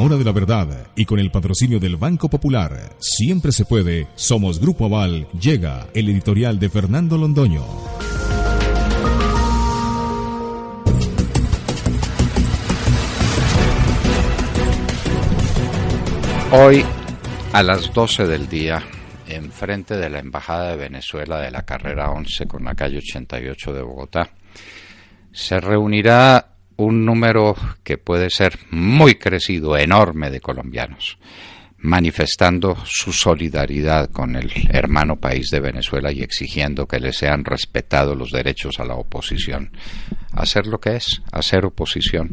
hora de la verdad y con el patrocinio del Banco Popular, siempre se puede, somos Grupo Aval, llega el editorial de Fernando Londoño. Hoy, a las 12 del día, enfrente de la Embajada de Venezuela de la carrera 11 con la calle 88 de Bogotá, se reunirá un número que puede ser muy crecido, enorme, de colombianos, manifestando su solidaridad con el hermano país de Venezuela y exigiendo que le sean respetados los derechos a la oposición, a hacer lo que es, a hacer oposición,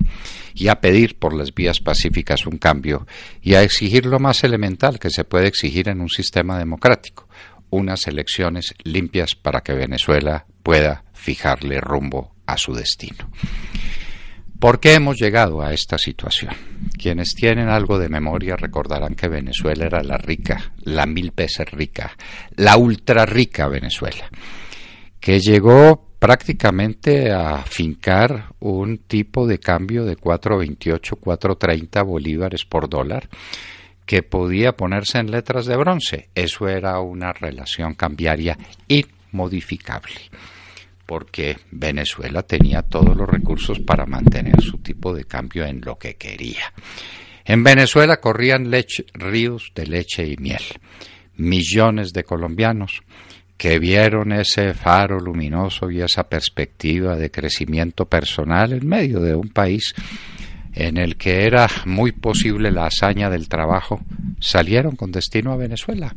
y a pedir por las vías pacíficas un cambio, y a exigir lo más elemental que se puede exigir en un sistema democrático, unas elecciones limpias para que Venezuela pueda fijarle rumbo a su destino. ¿Por qué hemos llegado a esta situación? Quienes tienen algo de memoria recordarán que Venezuela era la rica, la 1000 veces rica, la ultra rica Venezuela, que llegó prácticamente a fincar un tipo de cambio de 4.28, 4.30 bolívares por dólar, que podía ponerse en letras de bronce. Eso era una relación cambiaria inmodificable, porque Venezuela tenía todos los recursos para mantener su tipo de cambio en lo que quería. En Venezuela corrían ríos de leche y miel. Millones de colombianos que vieron ese faro luminoso y esa perspectiva de crecimiento personal en medio de un país en el que era muy posible la hazaña del trabajo, salieron con destino a Venezuela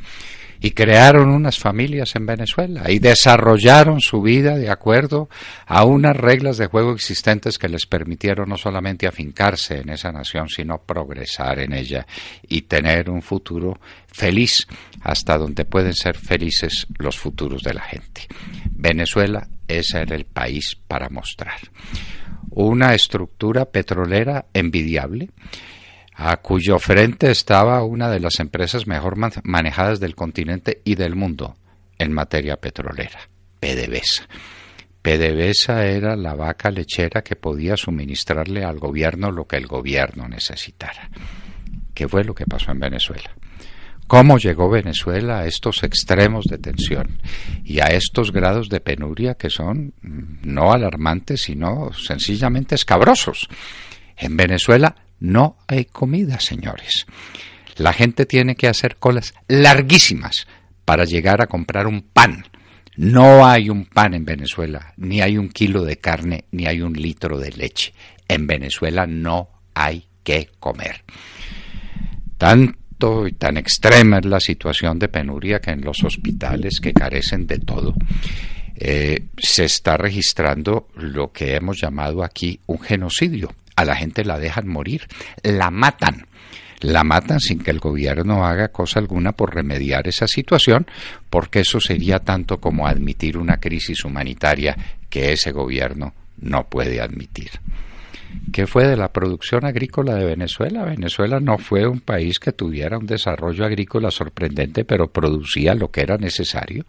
y crearon unas familias en Venezuela y desarrollaron su vida de acuerdo a unas reglas de juego existentes que les permitieron no solamente afincarse en esa nación, sino progresar en ella y tener un futuro feliz, hasta donde pueden ser felices los futuros de la gente. Venezuela, ese era el país para mostrar. Una estructura petrolera envidiable, a cuyo frente estaba una de las empresas mejor manejadas del continente y del mundo en materia petrolera, PDVSA. PDVSA era la vaca lechera que podía suministrarle al gobierno lo que el gobierno necesitara. ¿Qué fue lo que pasó en Venezuela? ¿Cómo llegó Venezuela a estos extremos de tensión y a estos grados de penuria que son no alarmantes, sino sencillamente escabrosos? En Venezuela no hay comida, señores. La gente tiene que hacer colas larguísimas para llegar a comprar un pan. No hay un pan en Venezuela, ni hay un kilo de carne, ni hay un litro de leche. En Venezuela no hay que comer. Tanto y tan extrema es la situación de penuria que en los hospitales, que carecen de todo, se está registrando lo que hemos llamado aquí un genocidio. A la gente la dejan morir, la matan sin que el gobierno haga cosa alguna por remediar esa situación, porque eso sería tanto como admitir una crisis humanitaria que ese gobierno no puede admitir. ¿Qué fue de la producción agrícola de Venezuela? Venezuela no fue un país que tuviera un desarrollo agrícola sorprendente, pero producía lo que era necesario.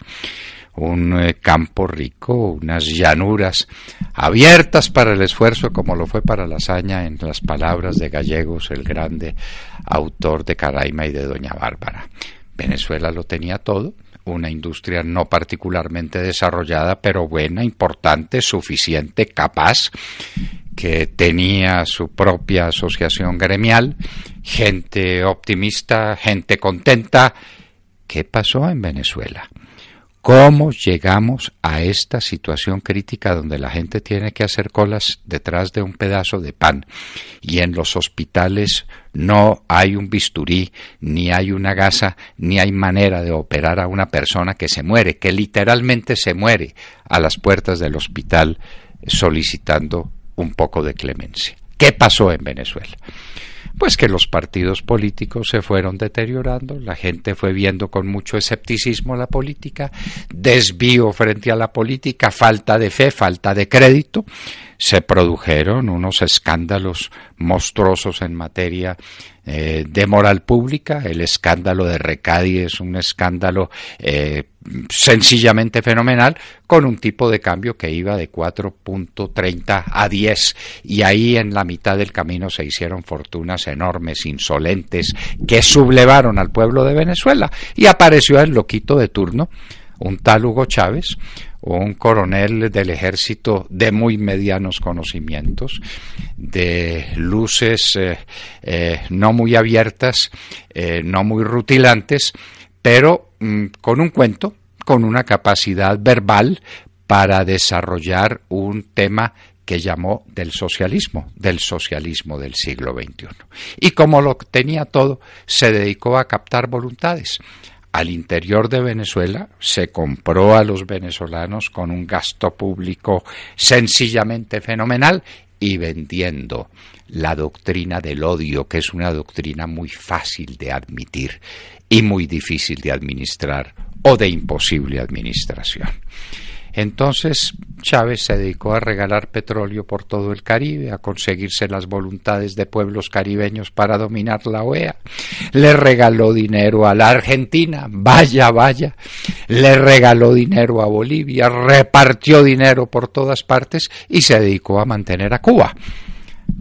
Un campo rico, unas llanuras abiertas para el esfuerzo, como lo fue para la hazaña, en las palabras de Gallegos, el grande autor de Caraima y de Doña Bárbara. Venezuela lo tenía todo, una industria no particularmente desarrollada, pero buena, importante, suficiente, capaz, que tenía su propia asociación gremial, gente optimista, gente contenta. ¿Qué pasó en Venezuela? ¿Cómo llegamos a esta situación crítica donde la gente tiene que hacer colas detrás de un pedazo de pan y en los hospitales no hay un bisturí, ni hay una gasa, ni hay manera de operar a una persona que se muere, que literalmente se muere a las puertas del hospital solicitando un poco de clemencia? ¿Qué pasó en Venezuela? Pues que los partidos políticos se fueron deteriorando, la gente fue viendo con mucho escepticismo la política, desvío frente a la política, falta de fe, falta de crédito. Se produjeron unos escándalos monstruosos en materia de moral pública. El escándalo de Recadi es un escándalo sencillamente fenomenal, con un tipo de cambio que iba de 4.30 a 10, y ahí en la mitad del camino se hicieron fortunas enormes, insolentes, que sublevaron al pueblo de Venezuela, y apareció el loquito de turno, un tal Hugo Chávez, un coronel del ejército de muy medianos conocimientos, de luces no muy abiertas, no muy rutilantes, pero con un cuento, con una capacidad verbal para desarrollar un tema que llamó del socialismo del siglo XXI. Y como lo tenía todo, se dedicó a captar voluntades. Al interior de Venezuela se compró a los venezolanos con un gasto público sencillamente fenomenal y vendiendo la doctrina del odio, que es una doctrina muy fácil de admitir y muy difícil de administrar o de imposible administración. Entonces Chávez se dedicó a regalar petróleo por todo el Caribe, a conseguirse las voluntades de pueblos caribeños para dominar la OEA. Le regaló dinero a la Argentina, vaya, le regaló dinero a Bolivia, repartió dinero por todas partes y se dedicó a mantener a Cuba.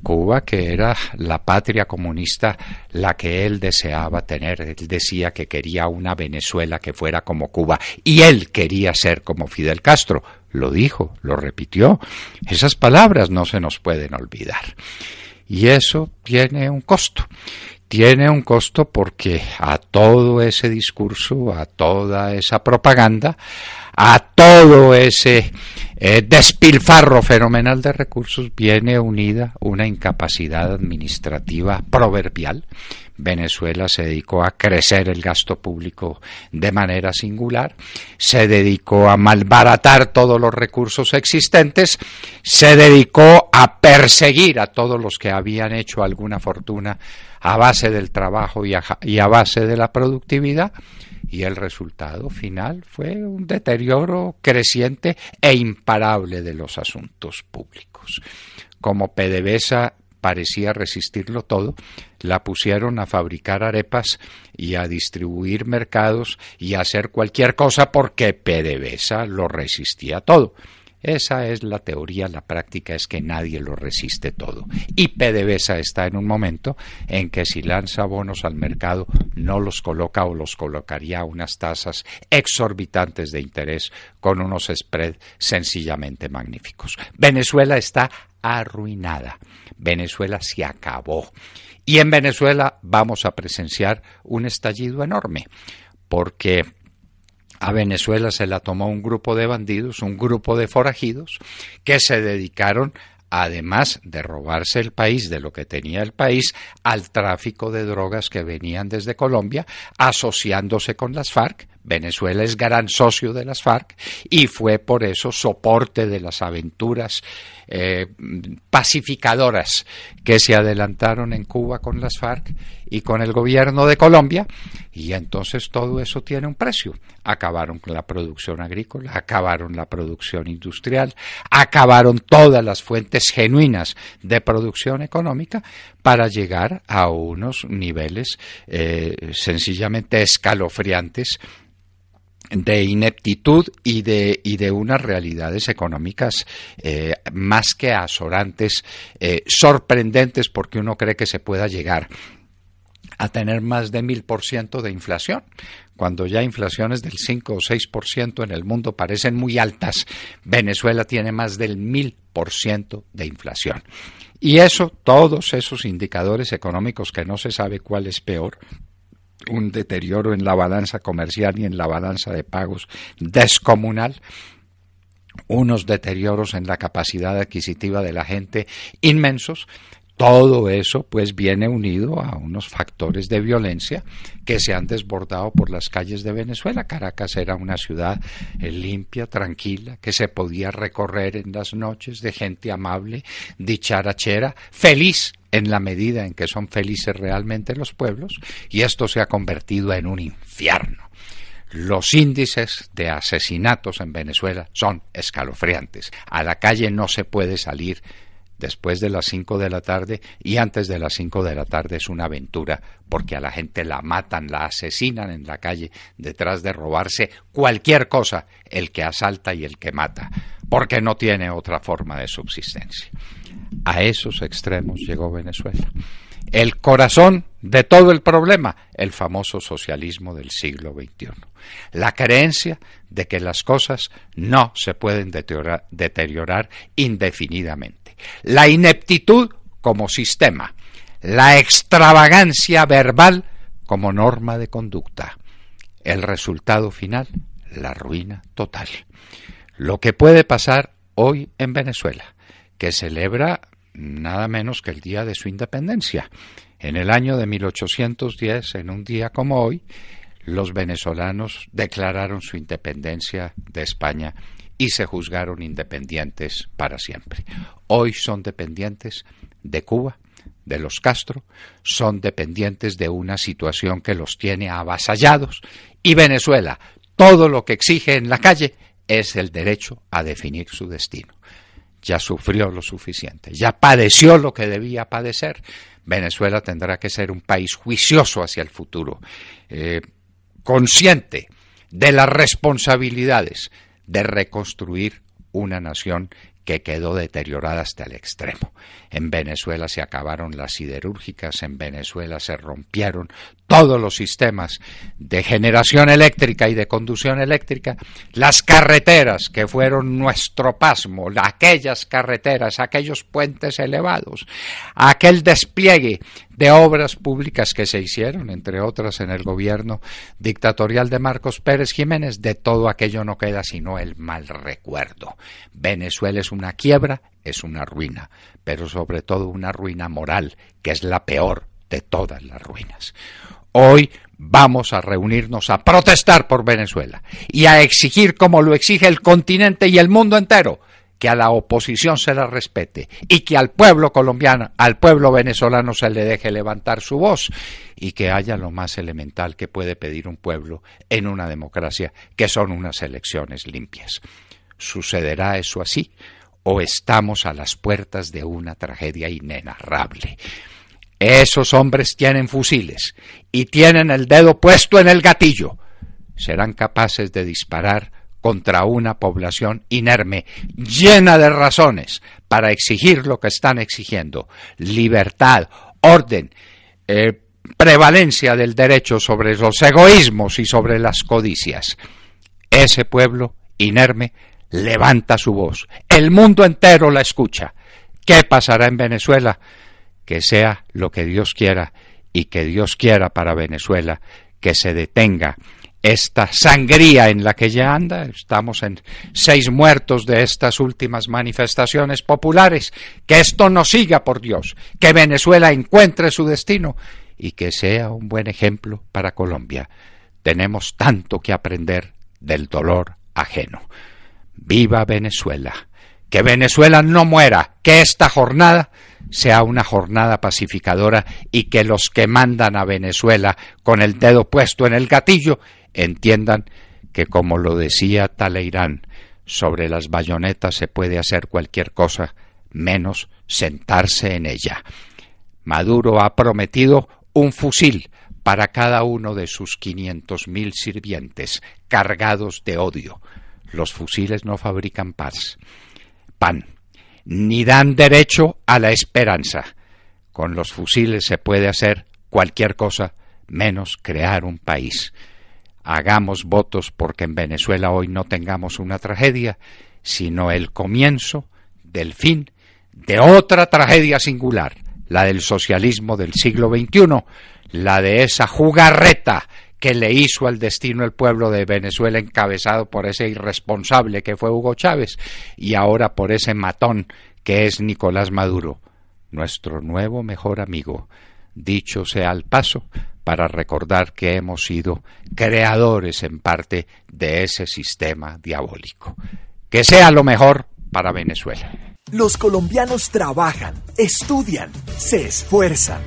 Cuba, que era la patria comunista, la que él deseaba tener. Él decía que quería una Venezuela que fuera como Cuba, y él quería ser como Fidel Castro. Lo dijo, lo repitió. Esas palabras no se nos pueden olvidar. Y eso tiene un costo. Tiene un costo porque a todo ese discurso, a toda esa propaganda, a todo ese despilfarro fenomenal de recursos viene unida una incapacidad administrativa proverbial. Venezuela se dedicó a crecer el gasto público de manera singular, se dedicó a malbaratar todos los recursos existentes, se dedicó a perseguir a todos los que habían hecho alguna fortuna a base del trabajo y a base de la productividad, y el resultado final fue un deterioro creciente e imparable de los asuntos públicos. Como PDVSA parecía resistirlo todo, la pusieron a fabricar arepas y a distribuir mercados y a hacer cualquier cosa porque PDVSA lo resistía todo. Esa es la teoría, la práctica es que nadie lo resiste todo. Y PDVSA está en un momento en que si lanza bonos al mercado no los coloca o los colocaría a unas tasas exorbitantes de interés con unos spreads sencillamente magníficos. Venezuela está arruinada. Venezuela se acabó. Y en Venezuela vamos a presenciar un estallido enorme, porque a Venezuela se la tomó un grupo de bandidos, un grupo de forajidos, que se dedicaron, además de robarse el país, de lo que tenía el país, al tráfico de drogas que venían desde Colombia, asociándose con las FARC. Venezuela es gran socio de las FARC y fue por eso soporte de las aventuras pacificadoras que se adelantaron en Cuba con las FARC y con el gobierno de Colombia, y entonces todo eso tiene un precio. Acabaron con la producción agrícola, acabaron la producción industrial, acabaron todas las fuentes genuinas de producción económica para llegar a unos niveles sencillamente escalofriantes de ineptitud y de unas realidades económicas más que azorantes, sorprendentes, porque uno cree que se pueda llegar a tener más de 1000% de inflación. Cuando ya inflaciones del 5 o 6% en el mundo parecen muy altas, Venezuela tiene más del 1000% de inflación. Y eso, todos esos indicadores económicos que no se sabe cuál es peor, un deterioro en la balanza comercial y en la balanza de pagos descomunal, unos deterioros en la capacidad adquisitiva de la gente inmensos. Todo eso pues viene unido a unos factores de violencia que se han desbordado por las calles de Venezuela. Caracas era una ciudad limpia, tranquila, que se podía recorrer en las noches, de gente amable, dicharachera, feliz en la medida en que son felices realmente los pueblos, y esto se ha convertido en un infierno. Los índices de asesinatos en Venezuela son escalofriantes. A la calle no se puede salir después de las 5 de la tarde, y antes de las 5 de la tarde es una aventura, porque a la gente la matan, la asesinan en la calle, detrás de robarse cualquier cosa, el que asalta y el que mata, porque no tiene otra forma de subsistencia. A esos extremos llegó Venezuela. el corazón de todo el problema, el famoso socialismo del siglo XXI. La creencia de que las cosas no se pueden deteriorar indefinidamente. La ineptitud como sistema. La extravagancia verbal como norma de conducta. El resultado final, la ruina total. Lo que puede pasar hoy en Venezuela, que celebra nada menos que el día de su independencia. En el año de 1810, en un día como hoy, los venezolanos declararon su independencia de España y se juzgaron independientes para siempre. Hoy son dependientes de Cuba, de los Castro, son dependientes de una situación que los tiene avasallados, y Venezuela, todo lo que exige en la calle es el derecho a definir su destino. Ya sufrió lo suficiente, ya padeció lo que debía padecer. Venezuela tendrá que ser un país juicioso hacia el futuro, consciente de las responsabilidades de reconstruir una nación que quedó deteriorada hasta el extremo. En Venezuela se acabaron las siderúrgicas, en Venezuela se rompieron todos los sistemas de generación eléctrica y de conducción eléctrica, las carreteras que fueron nuestro pasmo, aquellas carreteras, aquellos puentes elevados, aquel despliegue de obras públicas que se hicieron, entre otras en el gobierno dictatorial de Marcos Pérez Jiménez, de todo aquello no queda sino el mal recuerdo. Venezuela es una quiebra, es una ruina, pero sobre todo una ruina moral, que es la peor de todas las ruinas. Hoy vamos a reunirnos a protestar por Venezuela y a exigir, como lo exige el continente y el mundo entero, que a la oposición se la respete y que al pueblo colombiano, al pueblo venezolano se le deje levantar su voz y que haya lo más elemental que puede pedir un pueblo en una democracia, que son unas elecciones limpias. ¿Sucederá eso así o estamos a las puertas de una tragedia inenarrable? Esos hombres tienen fusiles y tienen el dedo puesto en el gatillo. Serán capaces de disparar contra una población inerme, llena de razones para exigir lo que están exigiendo: libertad, orden, prevalencia del derecho sobre los egoísmos y sobre las codicias. Ese pueblo inerme levanta su voz, el mundo entero la escucha. ¿Qué pasará en Venezuela? Que sea lo que Dios quiera, y que Dios quiera para Venezuela que se detenga esta sangría en la que ya anda. Estamos en 6 muertos de estas últimas manifestaciones populares. Que esto no siga, por Dios, que Venezuela encuentre su destino y que sea un buen ejemplo para Colombia. Tenemos tanto que aprender del dolor ajeno. ¡Viva Venezuela! Que Venezuela no muera, que esta jornada sea una jornada pacificadora y que los que mandan a Venezuela con el dedo puesto en el gatillo entiendan que, como lo decía Talleyrand, sobre las bayonetas se puede hacer cualquier cosa menos sentarse en ella. Maduro ha prometido un fusil para cada uno de sus 500.000 sirvientes cargados de odio. Los fusiles no fabrican pan, ni dan derecho a la esperanza. Con los fusiles se puede hacer cualquier cosa menos crear un país. Hagamos votos porque en Venezuela hoy no tengamos una tragedia, sino el comienzo del fin de otra tragedia singular, la del socialismo del siglo XXI, la de esa jugarreta que le hizo al destino el pueblo de Venezuela, encabezado por ese irresponsable que fue Hugo Chávez, y ahora por ese matón que es Nicolás Maduro, nuestro nuevo mejor amigo. Dicho sea al paso, para recordar que hemos sido creadores en parte de ese sistema diabólico. Que sea lo mejor para Venezuela. Los colombianos trabajan, estudian, se esfuerzan,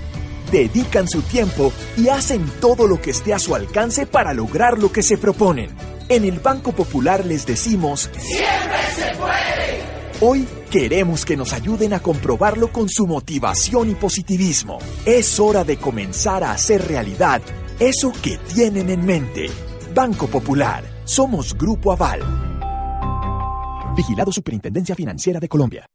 dedican su tiempo y hacen todo lo que esté a su alcance para lograr lo que se proponen. En el Banco Popular les decimos: ¡siempre se puede! Hoy queremos que nos ayuden a comprobarlo con su motivación y positivismo. Es hora de comenzar a hacer realidad eso que tienen en mente. Banco Popular, somos Grupo Aval. Vigilado Superintendencia Financiera de Colombia.